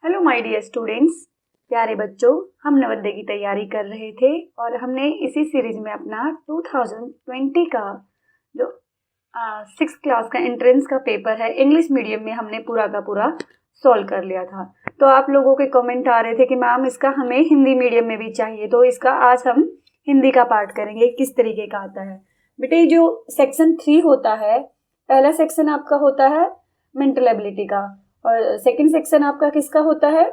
Hello my dear students, प्यारे बच्चों। हम नवोदय की तैयारी कर रहे थे और हमने इसी सीरीज में अपना 2020 का जो 6th क्लास का एंट्रेंस का पेपर है इंग्लिश मीडियम में हमने पूरा का पूरा सॉल्व कर लिया था। तो आप लोगों के कमेंट आ रहे थे कि मैम इसका हमें हिंदी मीडियम में भी चाहिए, तो इसका आज हम हिंदी का पार्ट करेंगे किस तरीके का आता है। बेटे जो सेक्शन 3 होता है, पहला सेक्शन आपका होता है मेंटल एबिलिटी का और सेकंड सेक्शन आपका किसका होता है,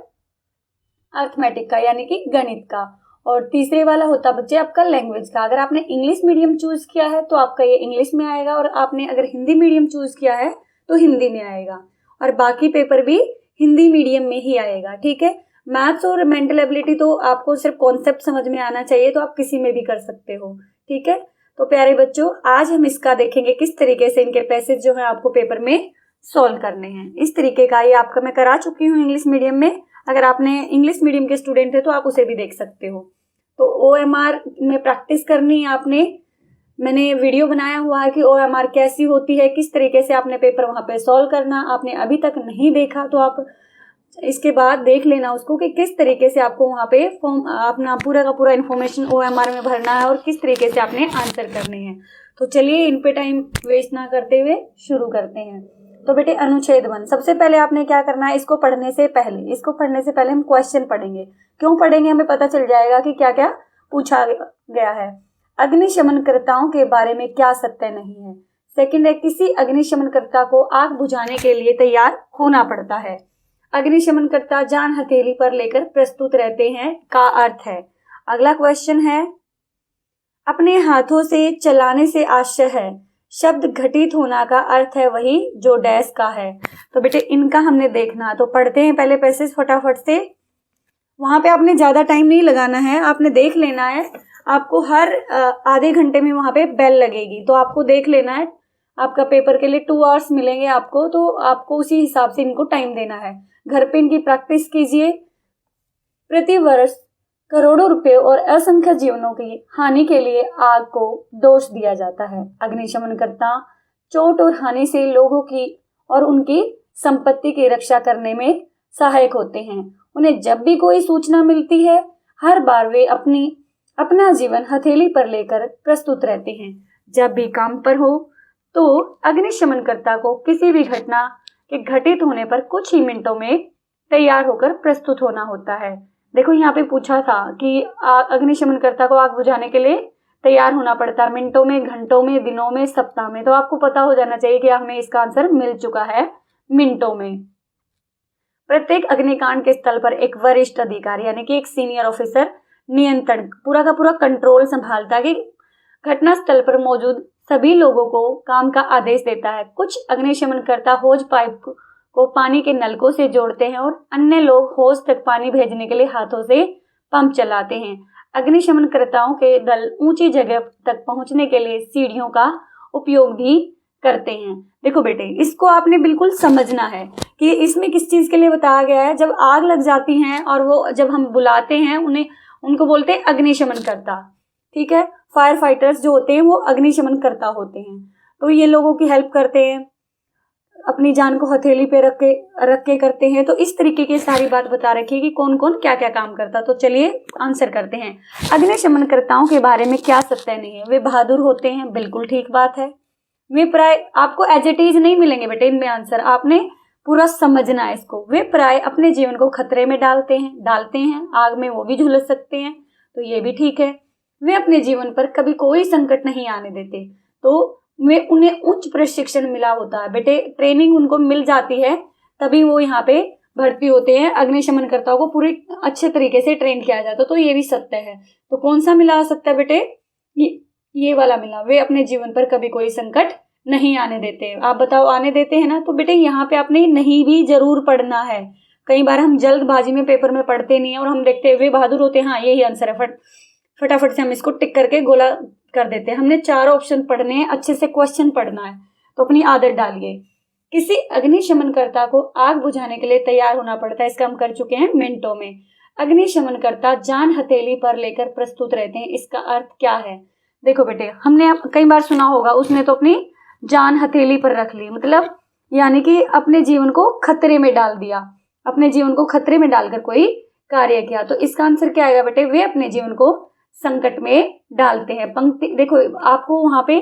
अर्थमेटिक का यानी कि गणित का, और तीसरे वाला होता बच्चे आपका लैंग्वेज का। अगर आपने इंग्लिश मीडियम चूज किया है तो आपका ये इंग्लिश में आएगा और आपने अगर हिंदी मीडियम चूज किया है तो हिंदी में आएगा, और बाकी पेपर भी हिंदी मीडियम में ही आएगा। ठीक है, मैथ्स और मेंटल एबिलिटी तो आपको सिर्फ कॉन्सेप्ट समझ में आना चाहिए, तो आप किसी में भी कर सकते हो। ठीक है, तो प्यारे बच्चों आज हम इसका देखेंगे किस तरीके से इनके पैसेज जो है आपको पेपर में सॉल्व करने हैं। इस तरीके का ये आपका मैं करा चुकी हूँ इंग्लिश मीडियम में। अगर आपने इंग्लिश मीडियम के स्टूडेंट है तो आप उसे भी देख सकते हो। तो OMR में प्रैक्टिस करनी है आपने। मैंने वीडियो बनाया हुआ है कि OMR कैसी होती है, किस तरीके से आपने पेपर वहां पे सॉल्व करना। आपने अभी तक नहीं देखा तो आप इसके बाद देख लेना उसको कि किस तरीके से आपको वहां पे फॉर्म अपना पूरा का पूरा इन्फॉर्मेशन OMR में भरना है और किस तरीके से आपने आंसर करने हैं। तो चलिए इन पे टाइम वेस्ट ना करते हुए शुरू करते हैं। तो बेटे अनुच्छेद 1, सबसे पहले आपने क्या करना है, इसको पढ़ने से पहले हम क्वेश्चन पढ़ेंगे। क्यों पढ़ेंगे, हमें पता चल जाएगा कि क्या क्या पूछा गया है। अग्निशमनकर्ताओं के बारे में क्या सत्य नहीं है। सेकंड है, किसी अग्निशमनकर्ता को आग बुझाने के लिए तैयार होना पड़ता है। अग्निशमनकर्ता जान हथेली पर लेकर प्रस्तुत रहते हैं का अर्थ है। अगला क्वेश्चन है, अपने हाथों से चलाने से आश्चर्य है। शब्द घटित होना का अर्थ है वही जो डैश का है। तो बेटे इनका हमने देखना, तो पढ़ते हैं पहले पैसेज फटाफट से। वहां पे आपने ज्यादा टाइम नहीं लगाना है, आपने देख लेना है। आपको हर आधे घंटे में वहां पे बेल लगेगी, तो आपको देख लेना है। आपका पेपर के लिए 2 आवर्स मिलेंगे आपको, तो आपको उसी हिसाब से इनको टाइम देना है। घर पे इनकी प्रैक्टिस कीजिए। प्रति वर्ष करोड़ों रुपए और असंख्य जीवनों की हानि के लिए आग को दोष दिया जाता है। अग्निशमनकर्ता चोट और हानि से लोगों की और उनकी संपत्ति की रक्षा करने में सहायक होते हैं। उन्हें जब भी कोई सूचना मिलती है हर बार वे अपना जीवन हथेली पर लेकर प्रस्तुत रहते हैं। जब भी काम पर हो तो अग्निशमनकर्ता को किसी भी घटना के घटित होने पर कुछ ही मिनटों में तैयार होकर प्रस्तुत होना होता है। देखो यहाँ पे पूछा था कि अग्निशमनकर्ता को आग बुझाने के लिए तैयार होना पड़ता है मिनटों में, घंटों में, दिनों में, सप्ताह में। तो आपको पता हो जाना चाहिए कि हमें इसका आंसर मिल चुका है मिनटों में। प्रत्येक अग्निकांड के स्थल पर एक वरिष्ठ अधिकारी यानी कि एक सीनियर ऑफिसर नियंत्रण पूरा का पूरा कंट्रोल संभालता है कि घटना स्थल पर मौजूद सभी लोगों को काम का आदेश देता है। कुछ अग्निशमनकर्ता होज पाइप को पानी के नलकों से जोड़ते हैं और अन्य लोग होज तक पानी भेजने के लिए हाथों से पंप चलाते हैं। अग्निशमनकर्ताओं के दल ऊंची जगह तक पहुंचने के लिए सीढ़ियों का उपयोग भी करते हैं। देखो बेटे इसको आपने बिल्कुल समझना है कि इसमें किस चीज के लिए बताया गया है। जब आग लग जाती है और वो जब हम बुलाते हैं उनको बोलते हैं अग्निशमनकर्ता। ठीक है, फायर फाइटर्स जो होते हैं वो अग्निशमनकर्ता होते हैं। तो ये लोगों की हेल्प करते हैं, अपनी जान को हथेली पे रख के करते हैं। तो इस तरीके की सारी बात बता रखी है कि कौन कौन क्या क्या काम करता। तो चलिए आंसर करते हैं। अग्निशमनकर्ताओं के बारे में क्या सत्य नहीं है। वे बहादुर होते हैं, बिल्कुल ठीक बात है। वे प्राय आपको एज इट इज नहीं मिलेंगे बेटे इनमें आंसर, आपने पूरा समझना है इसको। वे प्राय अपने जीवन को खतरे में डालते हैं, आग में वो भी झुलस सकते हैं, तो ये भी ठीक है। वे अपने जीवन पर कभी कोई संकट नहीं आने देते, तो उन्हें उच्च प्रशिक्षण मिला होता है बेटे, ट्रेनिंग उनको मिल जाती है तभी वो यहाँ पे भर्ती होते हैं। अग्निशमनकर्ताओं को पूरे अच्छे तरीके से ट्रेन किया जाता है, तो ये भी सत्य है। तो कौन सा मिला सत्य है बेटे, ये वाला मिला। वे अपने जीवन पर कभी कोई संकट नहीं आने देते। आप बताओ आने देते हैं ना। तो बेटे यहाँ पे आपने नहीं भी जरूर पढ़ना है। कई बार हम जल्दबाजी में पेपर में पढ़ते नहीं है और हम देखते वे बहादुर होते हैं, हाँ यही आंसर है, फटाफट से हम इसको टिक करके गोला कर देते हैं। हमने 4 ऑप्शन पढ़ने हैं, अच्छे से क्वेश्चन पढ़ना है, तो अपनी आदत डालिए। किसी अग्निशमनकर्ता को आग बुझाने के लिए तैयार होना पड़ता है, इसका हम कर चुके हैं मिनटों में। अग्निशमनकर्ता जान हथेली पर लेकर प्रस्तुत रहते हैं, इसका अर्थ क्या है। देखो बेटे हमने कई बार सुना होगा, उसने तो अपनी जान हथेली पर रख ली, मतलब यानी कि अपने जीवन को खतरे में डाल दिया। अपने जीवन को खतरे में डालकर कोई कार्य किया। तो इसका आंसर क्या आएगा बेटे, वे अपने जीवन को संकट में डालते हैं। पंक्ति देखो, आपको वहां पे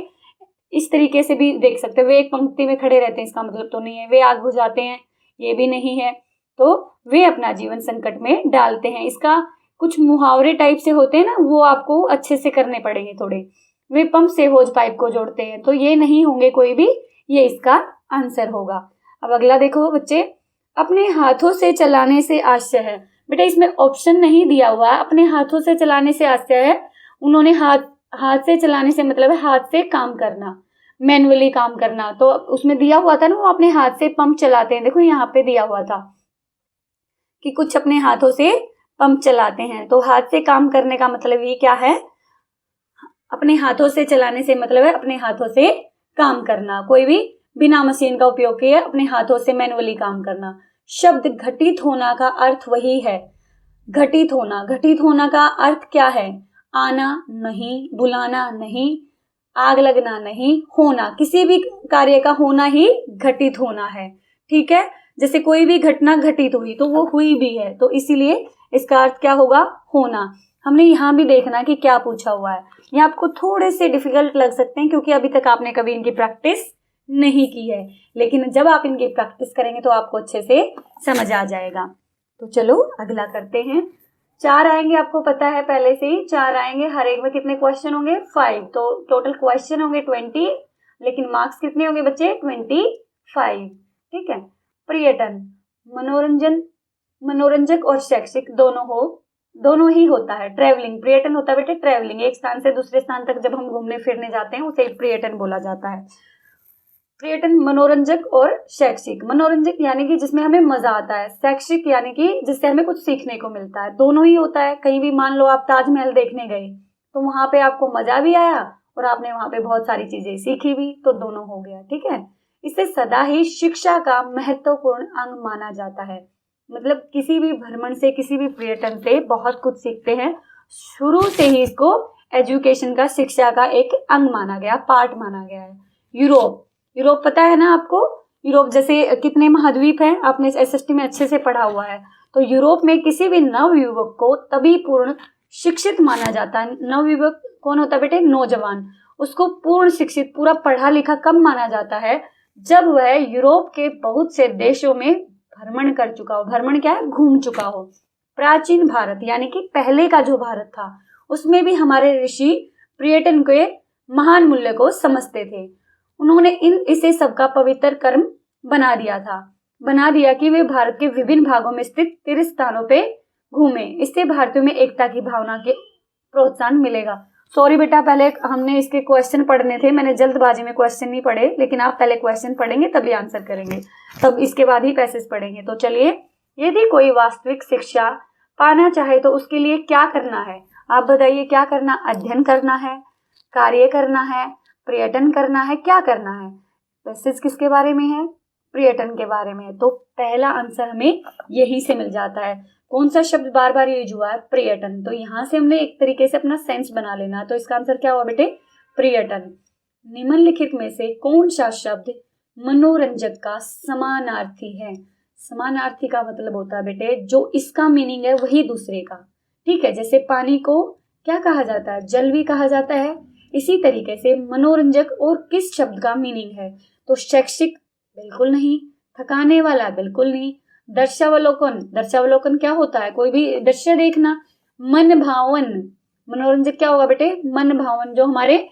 इस तरीके से भी देख सकते हैं, वे एक पंक्ति में खड़े रहते हैं, इसका मतलब तो नहीं है वे आग बुझाते हैं, ये भी नहीं है। तो वे अपना जीवन संकट में डालते हैं। इसका कुछ मुहावरे टाइप से होते हैं ना, वो आपको अच्छे से करने पड़ेंगे थोड़े। वे पंप से होज पाइप को जोड़ते हैं, तो ये नहीं होंगे कोई भी, ये इसका आंसर होगा। अब अगला देखो बच्चे, अपने हाथों से चलाने से आश्चर्य है। बेटा इसमें ऑप्शन नहीं दिया हुआ, अपने हाथों से चलाने से आश्चर्य है। उन्होंने हाथ से चलाने से मतलब है हाथ से काम करना, मैनुअली काम करना। तो उसमें दिया हुआ था ना, वो अपने हाथ से पंप चलाते हैं। देखो यहाँ पे दिया हुआ था कि कुछ अपने हाथों से पंप चलाते हैं। तो हाथ से काम करने का मतलब ये क्या है, अपने हाथों से चलाने से मतलब है अपने हाथों से काम करना, कोई भी बिना मशीन का उपयोग किए अपने हाथों से मैनुअली काम करना। शब्द घटित होना का अर्थ वही है, घटित होना। घटित होना का अर्थ क्या है, आना नहीं, बुलाना नहीं, आग लगना नहीं, होना। किसी भी कार्य का होना ही घटित होना है। ठीक है, जैसे कोई भी घटना घटित हुई तो वो हुई भी है, तो इसीलिए इसका अर्थ क्या होगा, होना। हमने यहाँ भी देखना कि क्या पूछा हुआ है। ये आपको थोड़े से डिफिकल्ट लग सकते हैं क्योंकि अभी तक आपने कभी इनकी प्रैक्टिस नहीं की है, लेकिन जब आप इनकी प्रैक्टिस करेंगे तो आपको अच्छे से समझ आ जाएगा। तो चलो अगला करते हैं। 4 आएंगे, आपको पता है पहले से ही 4 आएंगे। हर एक में कितने क्वेश्चन होंगे, 5। तो टोटल क्वेश्चन होंगे 20, लेकिन मार्क्स कितने होंगे बच्चे, 25। ठीक है। पर्यटन, मनोरंजक और शैक्षिक दोनों ही होता है। ट्रैवलिंग, पर्यटन होता है बेटे ट्रैवलिंग, एक स्थान से दूसरे स्थान तक जब हम घूमने फिरने जाते हैं उसे पर्यटन बोला जाता है। पर्यटन मनोरंजक और शैक्षिक, मनोरंजक यानी कि जिसमें हमें मजा आता है, शैक्षिक यानी कि जिससे हमें कुछ सीखने को मिलता है। दोनों ही होता है। कहीं भी मान लो आप ताजमहल देखने गए तो वहां पे आपको मजा भी आया और आपने वहां पे बहुत सारी चीजें सीखी भी, तो दोनों हो गया। ठीक है। इसे सदा ही शिक्षा का महत्वपूर्ण अंग माना जाता है। मतलब किसी भी भ्रमण से, किसी भी पर्यटन से बहुत कुछ सीखते हैं। शुरू से ही इसको एजुकेशन का, शिक्षा का एक अंग माना गया, पार्ट माना गया है। यूरोप पता है ना आपको, यूरोप जैसे कितने महाद्वीप हैं, आपने एसएसटी में अच्छे से पढ़ा हुआ है। तो यूरोप में किसी भी नव युवक को तभी पूर्ण शिक्षित माना जाता है। नव युवक कौन होता है बेटे, नौजवान। उसको पूर्ण शिक्षित, पूरा पढ़ा लिखा कब माना जाता है, जब वह यूरोप के बहुत से देशों में भ्रमण कर चुका हो। भ्रमण क्या है, घूम चुका हो। प्राचीन भारत यानी कि पहले का जो भारत था, उसमें भी हमारे ऋषि पर्यटन के महान मूल्य को समझते थे। उन्होंने इसे सबका पवित्र कर्म बना दिया कि वे भारत के विभिन्न भागों में स्थित तीर्थ स्थानों पे घूमे। इससे भारतीयों में एकता की भावना के प्रोत्साहन मिलेगा। सॉरी बेटा, पहले हमने इसके क्वेश्चन पढ़ने थे, मैंने जल्दबाजी में क्वेश्चन नहीं पढ़े, लेकिन आप पहले क्वेश्चन पढ़ेंगे तभी आंसर करेंगे, तब इसके बाद ही पैसेज पढ़ेंगे। तो चलिए, यदि कोई वास्तविक शिक्षा पाना चाहे तो उसके लिए क्या करना है, आप बताइए क्या करना, अध्ययन करना है, कार्य करना है, पर्यटन करना है, क्या करना है। पैसेज किसके बारे में है, पर्यटन के बारे में है। तो पहला आंसर हमें यही से मिल जाता है। कौन सा शब्द बार बार यूज हुआ है, पर्यटन। तो यहाँ से हमने एक तरीके से अपना सेंस बना लेना। तो इसका आंसर क्या हुआ बेटे, पर्यटन। निम्नलिखित में से कौन सा शब्द मनोरंजक का समानार्थी है। समानार्थी का मतलब होता है बेटे जो इसका मीनिंग है वही दूसरे का। ठीक है, जैसे पानी को क्या कहा जाता है, जल भी कहा जाता है। इसी तरीके से मनोरंजक और किस शब्द का मीनिंग है, तो शैक्षिक बिल्कुल नहीं, थकाने वाला बिल्कुल नहीं, दर्शावलोकन क्या होता है, कोई भी दृश्य देखना। मन भावन, मनोरंजक क्या होगा बेटे, मन भावन, जो हमारे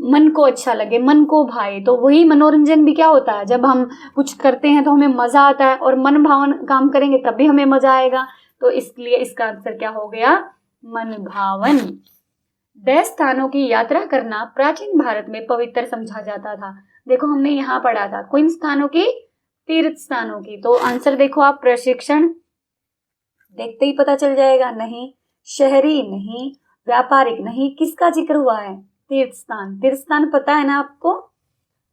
मन को अच्छा लगे, मन को भाए। तो वही मनोरंजन भी क्या होता है, जब हम कुछ करते हैं तो हमें मजा आता है, और मन भावन काम करेंगे तब भी हमें मजा आएगा। तो इसलिए इसका आंसर क्या हो गया, मन भावन। 10 स्थानों की यात्रा करना प्राचीन भारत में पवित्र समझा जाता था। देखो हमने यहाँ पढ़ा था किन स्थानों की, तीर्थ स्थानों की। तो आंसर देखो आप, प्रशिक्षण देखते ही पता चल जाएगा, नहीं। शहरी नहीं, व्यापारिक नहीं, किसका जिक्र हुआ है, तीर्थ स्थान। तीर्थ स्थान पता है ना आपको,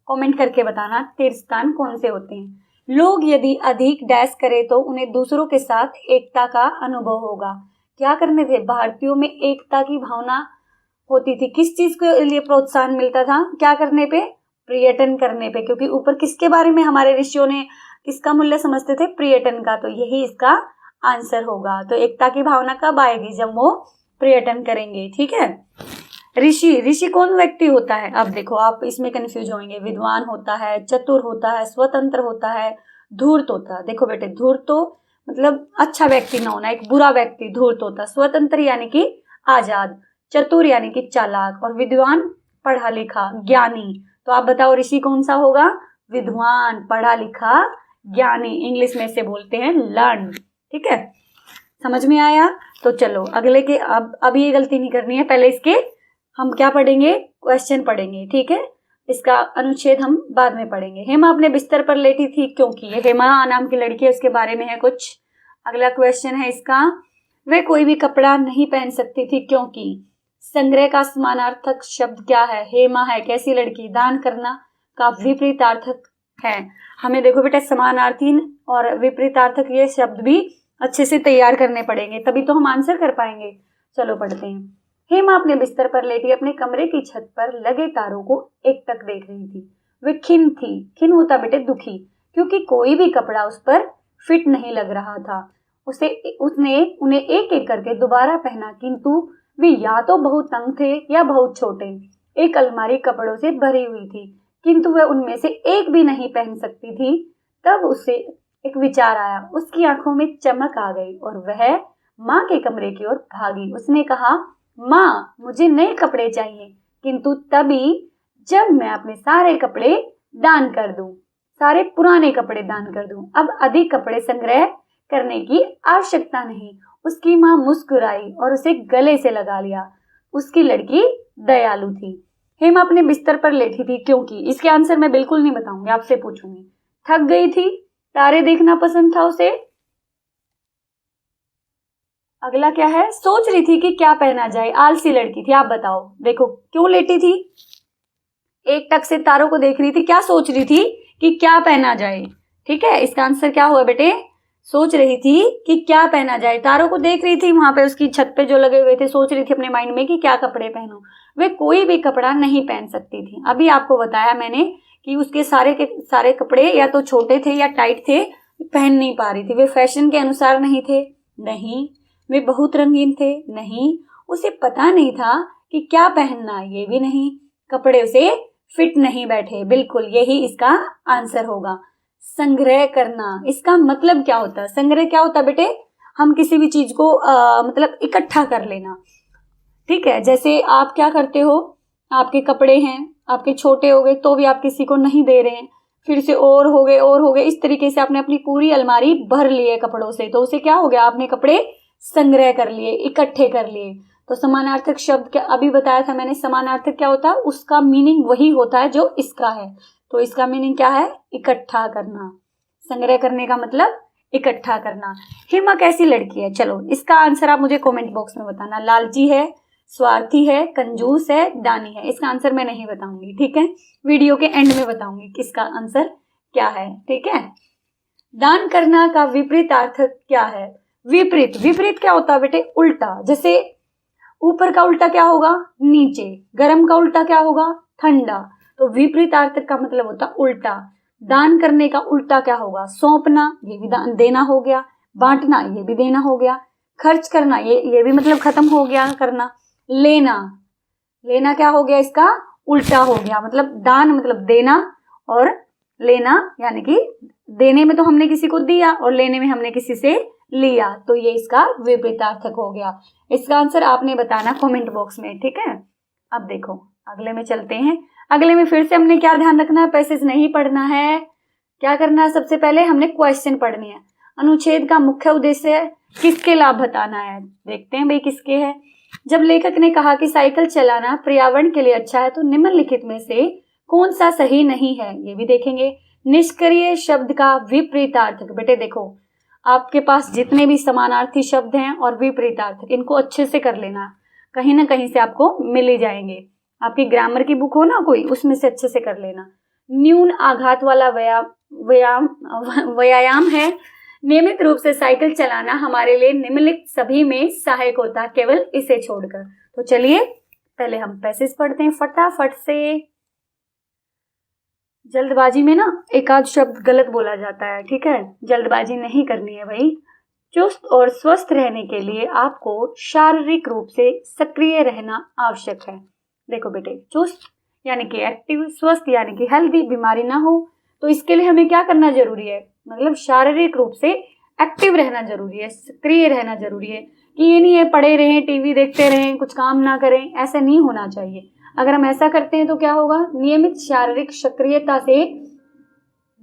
कमेंट करके बताना तीर्थ स्थान कौन से होते हैं। लोग यदि अधिक डैश करें तो उन्हें दूसरों के साथ एकता का अनुभव होगा। क्या करने थे, भारतीयों में एकता की भावना होती थी। किस चीज के लिए प्रोत्साहन मिलता था, क्या करने पे, पर्यटन करने पे। क्योंकि ऊपर किसके बारे में हमारे ऋषियों ने किसका मूल्य समझते थे? पर्यटन का। तो यही इसका आंसर होगा। तो एकता की भावना कब आएगी? जब वो पर्यटन करेंगे। ठीक है। ऋषि, ऋषि कौन व्यक्ति होता है? अब देखो आप इसमें कंफ्यूज होंगे। विद्वान होता है, चतुर होता है, स्वतंत्र होता है, धूर्त होता है। देखो बेटे, धूर्त तो मतलब अच्छा व्यक्ति ना होना, एक बुरा व्यक्ति धूर्त होता है। स्वतंत्र यानी कि आजाद, चतुर यानी कि चालाक, और विद्वान पढ़ा लिखा, ज्ञानी। तो आप बताओ ऋषि कौन सा होगा? विद्वान, पढ़ा लिखा, ज्ञानी। इंग्लिश में से बोलते हैं लर्न। ठीक है, समझ में आया? तो चलो अगले के, अब ये गलती नहीं करनी है। पहले इसके हम क्या पढ़ेंगे? क्वेश्चन पढ़ेंगे। ठीक है, इसका अनुच्छेद हम बाद में पढ़ेंगे। हेमा अपने बिस्तर पर लेटी थी क्योंकि, ये हेमा नाम की लड़की है, उसके बारे में है कुछ। अगला क्वेश्चन है इसका, वह कोई भी कपड़ा नहीं पहन सकती थी क्योंकि। संग्रह का समानार्थक शब्द क्या है? हेमा है कैसी लड़की? दान करना का विपरीतार्थक है। हमें देखो बेटा समानार्थी और विपरीतार्थक ये शब्द भी अच्छे से तैयार करने पड़ेंगे, तभी तो हम आंसर कर पाएंगे। चलो पढ़ते हैं। हेमा अपने बिस्तर पर लेटी अपने कमरे की छत पर लगे तारों को एकटक देख रही थी। वे खिन्न थी। खिन्न होता बेटे दुखी, क्योंकि कोई भी कपड़ा उस पर फिट नहीं लग रहा था। उसने उन्हें एक एक करके दोबारा पहना, किंतु वे या तो बहुत तंग थे या बहुत छोटे। एक अलमारी कपड़ों से भरी हुई थी, किंतु वह उनमें से एक भी नहीं पहन सकती थी। तब उसे एक विचार आया। उसकी आंखों में चमक आ गई और वह माँ के कमरे की ओर भागी। उसने कहा, माँ मुझे नए कपड़े चाहिए, किंतु तभी जब मैं अपने सारे कपड़े दान कर दूं, सारे पुराने कपड़े दान कर दूं। अब अधिक कपड़े संग्रह करने की आवश्यकता नहीं। उसकी माँ मुस्कुराई और उसे गले से लगा लिया। उसकी लड़की दयालु थी। हेमा अपने बिस्तर पर लेटी थी क्योंकि, इसके आंसर मैं बिल्कुल नहीं बताऊंगी, आपसे पूछूंगी। थक गई थी, तारे देखना पसंद था उसे। अगला क्या है? सोच रही थी कि क्या पहना जाए, आलसी लड़की थी। आप बताओ, देखो क्यों लेटी थी? एक टक से तारों को देख रही थी, क्या सोच रही थी? कि क्या पहना जाए। ठीक है, इसका आंसर क्या हुआ बेटे? सोच रही थी कि क्या पहना जाए। तारों को देख रही थी, वहां पे उसकी छत पे जो लगे हुए थे, सोच रही थी अपने माइंड में कि क्या कपड़े पहनूं। वे कोई भी कपड़ा नहीं पहन सकती थी। अभी आपको बताया मैंने कि उसके सारे के सारे कपड़े या तो छोटे थे या टाइट थे, पहन नहीं पा रही थी। वे फैशन के अनुसार नहीं थे, नहीं। वे बहुत रंगीन थे, नहीं। उसे पता नहीं था कि क्या पहनना, ये भी नहीं। कपड़े उसे फिट नहीं बैठे, बिल्कुल यही इसका आंसर होगा। संग्रह करना, इसका मतलब क्या होता है? संग्रह क्या होता है बेटे? हम किसी भी चीज को मतलब इकट्ठा कर लेना। ठीक है, जैसे आप क्या करते हो, आपके कपड़े हैं, आपके छोटे हो गए तो भी आप किसी को नहीं दे रहे हैं, फिर से और हो गए और हो गए, इस तरीके से आपने अपनी पूरी अलमारी भर ली है कपड़ों से, तो उसे क्या हो गया? आपने कपड़े संग्रह कर लिए, इकट्ठे कर लिए। तो समानार्थक शब्द क्या अभी बताया था मैंने? समानार्थक क्या होता है? उसका मीनिंग वही होता है जो इसका है। तो इसका मीनिंग क्या है? इकट्ठा करना। संग्रह करने का मतलब इकट्ठा करना। हेमा कैसी लड़की है? चलो इसका आंसर आप मुझे कमेंट बॉक्स में बताना। लालची है, स्वार्थी है, कंजूस है, दानी है। इसका आंसर मैं नहीं बताऊंगी, ठीक है? वीडियो के एंड में बताऊंगी कि इसका आंसर क्या है, ठीक है? दान करना का विपरीत अर्थ क्या है? विपरीत, विपरीत क्या होता है बेटे? उल्टा। जैसे ऊपर का उल्टा क्या होगा? नीचे। गर्म का उल्टा क्या होगा? ठंडा। तो विपरीतार्थक का मतलब होता उल्टा। दान करने का उल्टा क्या होगा? सौंपना, ये भी दान देना हो गया। बांटना, ये भी देना हो गया। खर्च करना, ये भी मतलब खत्म हो गया करना। लेना, लेना क्या हो गया? इसका उल्टा हो गया। मतलब दान मतलब देना और लेना यानी कि देने में तो हमने किसी को दिया और लेने में हमने किसी से लिया, तो ये इसका विपरीतार्थक हो गया। इसका आंसर आपने बताना कमेंट बॉक्स में, ठीक है? अब देखो अगले में चलते हैं। अगले में फिर से हमने क्या ध्यान रखना है? पैसेज नहीं पढ़ना है। क्या करना है? सबसे पहले हमने क्वेश्चन पढ़ने हैं। अनुच्छेद का मुख्य उद्देश्य किसके लाभ बताना है। देखते हैं भाई किसके है। जब लेखक ने कहा कि साइकिल चलाना पर्यावरण के लिए अच्छा है, तो निम्नलिखित में से कौन सा सही नहीं है, ये भी देखेंगे। निष्क्रिय शब्द का विपरीतार्थक, बेटे देखो आपके पास जितने भी समानार्थी शब्द हैं और विपरीतार्थक, इनको अच्छे से कर लेना, कहीं ना कहीं से आपको मिल ही जाएंगे। आपकी ग्रामर की बुक हो ना कोई, उसमें से अच्छे से कर लेना। न्यून आघात वाला व्यायाम है। नियमित रूप से साइकिल चलाना हमारे लिए निम्नलिखित सभी में सहायक होता है, केवल इसे छोड़कर। तो चलिए पहले हम पैसेज पढ़ते हैं फटाफट से। जल्दबाजी में ना एक आध शब्द गलत बोला जाता है, ठीक है, जल्दबाजी नहीं करनी है भाई। चुस्त और स्वस्थ रहने के लिए आपको शारीरिक रूप से सक्रिय रहना आवश्यक है। देखो बेटे, चुस्त यानी कि एक्टिव, स्वस्थ यानी कि हेल्दी, बीमारी ना हो, तो इसके लिए हमें क्या करना जरूरी है, मतलब शारीरिक रूप से एक्टिव रहना जरूरी है, सक्रिय रहना जरूरी है। कि ये नहीं है पड़े रहें, टीवी देखते रहें, कुछ काम ना करें, ऐसा नहीं होना चाहिए। अगर हम ऐसा करते हैं तो क्या होगा, नियमित शारीरिक सक्रियता से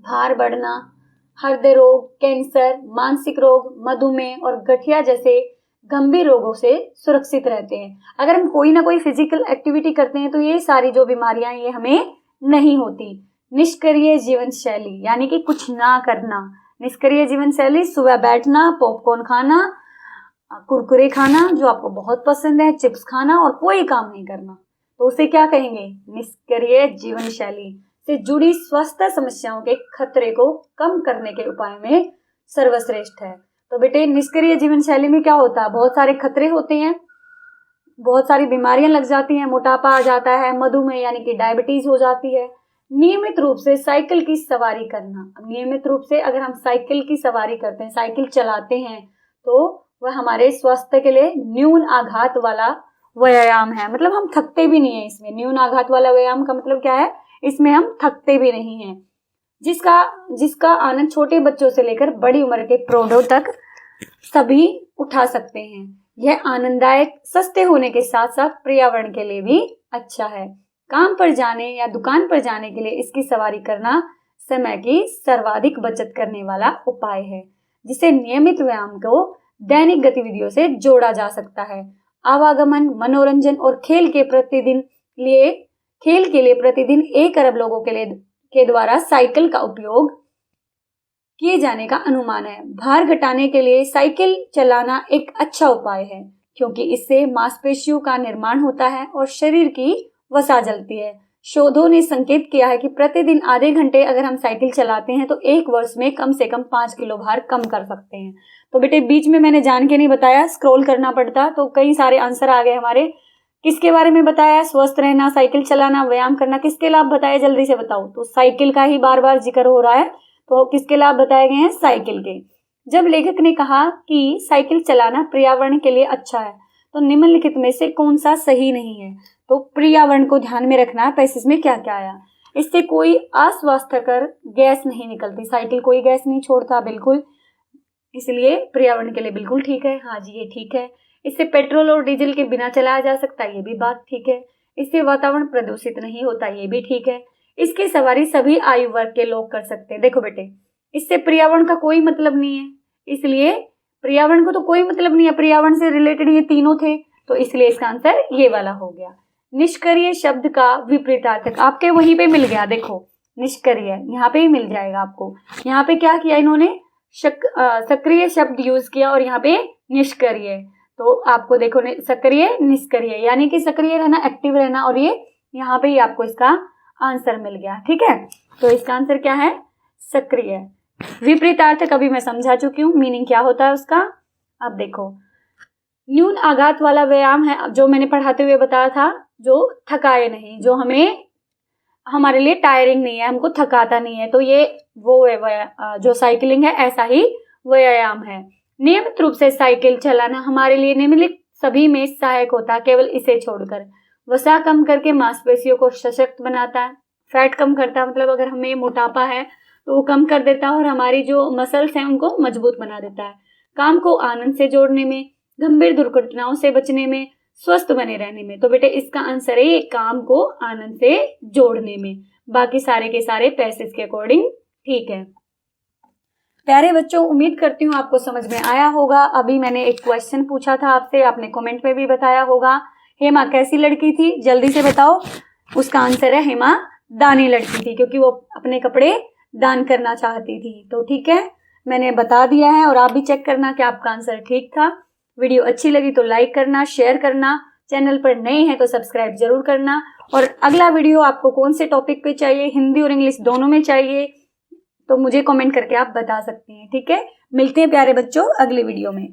भार बढ़ना, हृदय रोग, कैंसर, मानसिक रोग, मधुमेह और गठिया जैसे गंभीर रोगों से सुरक्षित रहते हैं। अगर हम कोई ना कोई फिजिकल एक्टिविटी करते हैं तो ये सारी जो बीमारियां ये हमें नहीं होती। निष्क्रिय जीवन शैली यानी कि कुछ ना करना। निष्क्रिय जीवन शैली, सुबह बैठना, पॉपकॉर्न खाना, कुरकुरे खाना जो आपको बहुत पसंद है, चिप्स खाना और कोई काम नहीं करना, तो उसे क्या कहेंगे, निष्क्रिय जीवन शैली। से जुड़ी स्वास्थ्य समस्याओं के खतरे को कम करने के उपाय में सर्वश्रेष्ठ है। तो बेटे, निष्क्रिय जीवन शैली में क्या होता है, बहुत सारे खतरे होते हैं, बहुत सारी बीमारियां लग जाती हैं, मोटापा आ जाता है, मधुमेह यानी कि डायबिटीज हो जाती है। नियमित रूप से साइकिल की सवारी करना। अब नियमित रूप से अगर हम साइकिल की सवारी करते हैं, साइकिल चलाते हैं, तो वह हमारे स्वास्थ्य के लिए न्यून आघात वाला व्यायाम है। मतलब हम थकते भी नहीं है इसमें। न्यून आघात वाला व्यायाम का मतलब क्या है, इसमें हम थकते भी नहीं हैं। जिसका आनंद छोटे बच्चों से लेकर बड़ी उम्र के प्रौढ़ों तक सभी उठा सकते हैं। यह आनंददायक, सस्ते होने के साथ साथ पर्यावरण के लिए भी अच्छा है। काम पर जाने या दुकान पर जाने के लिए इसकी सवारी करना समय की सर्वाधिक बचत करने वाला उपाय है, जिसे नियमित व्यायाम को दैनिक गतिविधियों से जोड़ा जा सकता है। आवागमन, मनोरंजन और खेल के लिए प्रतिदिन 1 अरब लोगों के द्वारा साइकिल का उपयोग किए जाने का अनुमान है। भार घटाने के लिए साइकिल चलाना एक अच्छा उपाय है, क्योंकि इससे मांसपेशियों का निर्माण होता है और शरीर की वसा जलती है। शोधों ने संकेत किया है कि प्रतिदिन आधे घंटे अगर हम साइकिल चलाते हैं तो 1 वर्ष में कम से कम 5 किलो भार कम कर सकते हैं। तो बेटे, बीच में मैंने जान के नहीं बताया, स्क्रॉल करना पड़ता, तो कई सारे आंसर आ गए हमारे। किसके बारे में बताया, स्वस्थ रहना, साइकिल चलाना, व्यायाम करना, किसके लाभ बताए, जल्दी से बताओ। तो साइकिल का ही बार बार जिक्र हो रहा है, तो किसके लाभ बताए गए हैं, साइकिल के। जब लेखक ने कहा कि साइकिल चलाना पर्यावरण के लिए अच्छा है, तो निम्नलिखित में से कौन सा सही नहीं है। तो पर्यावरण को ध्यान में रखना है। पैसेज में क्या क्या आया, इससे कोई अस्वास्थ्यकर गैस नहीं निकलती, साइकिल कोई गैस नहीं छोड़ता बिल्कुल, इसलिए पर्यावरण के लिए बिल्कुल ठीक है। हाँ जी, ये ठीक है। इससे पेट्रोल और डीजल के बिना चलाया जा सकता है, ये भी बात ठीक है। इससे वातावरण प्रदूषित नहीं होता, ये भी ठीक है। इसकी सवारी सभी आयु वर्ग के लोग कर सकते हैं। देखो बेटे, इससे पर्यावरण का कोई मतलब नहीं है, इसलिए पर्यावरण को तो कोई मतलब नहीं है, पर्यावरण से रिलेटेड ये तीनों थे, तो इसलिए इसका आंसर ये वाला हो गया। निष्क्रिय शब्द का विपरीतार्थक आपके वहीं पे मिल गया। देखो, निष्क्रिय यहाँ पे ही मिल जाएगा आपको। यहाँ पे क्या किया इन्होंने, सक्रिय शब्द यूज किया और यहाँ पे निष्क्रिय। तो आपको देखो, सक्रिय, निष्क्रिय यानी कि सक्रिय रहना, एक्टिव रहना, और ये यहाँ पे ही आपको इसका आंसर मिल गया। ठीक है, तो इसका आंसर क्या है, सक्रिय। विपरीतार्थक अभी मैं समझा चुकी हूँ, मीनिंग क्या होता है उसका। अब देखो, न्यून आघात वाला व्यायाम है, जो मैंने पढ़ाते हुए बताया था, जो थकाए नहीं, जो हमारे लिए टायरिंग नहीं है, हमको थकाता नहीं है, तो ये वो जो साइकिलिंग है, ऐसा ही व्यायाम है। नियमित रूप से साइकिल चलाना हमारे लिए निम्नलिखित सभी में सहायक होता है, केवल इसे छोड़कर। वसा कम करके मांसपेशियों को सशक्त बनाता है, फैट कम करता है, मतलब अगर हमें मोटापा है तो वो कम कर देता है, और हमारी जो मसल्स हैं उनको मजबूत बना देता है। काम को आनंद से जोड़ने में, गंभीर दुर्घटनाओं से बचने में, स्वस्थ बने रहने में। तो बेटे, इसका आंसर है काम को आनंद से जोड़ने में। बाकी सारे के सारे पैसेज के अकॉर्डिंग ठीक है। प्यारे बच्चों, उम्मीद करती हूँ आपको समझ में आया होगा। अभी मैंने एक क्वेश्चन पूछा था आपसे, आपने कमेंट में भी बताया होगा, हेमा कैसी लड़की थी, जल्दी से बताओ। उसका आंसर है हेमा दानी लड़की थी, क्योंकि वो अपने कपड़े दान करना चाहती थी। तो ठीक है, मैंने बता दिया है, और आप भी चेक करना कि आपका आंसर ठीक था। वीडियो अच्छी लगी तो लाइक करना, शेयर करना, चैनल पर नए हैं तो सब्सक्राइब जरूर करना। और अगला वीडियो आपको कौन से टॉपिक पे चाहिए, हिंदी और इंग्लिश दोनों में चाहिए, तो मुझे कमेंट करके आप बता सकती हैं। ठीक है, मिलते हैं प्यारे बच्चों अगले वीडियो में।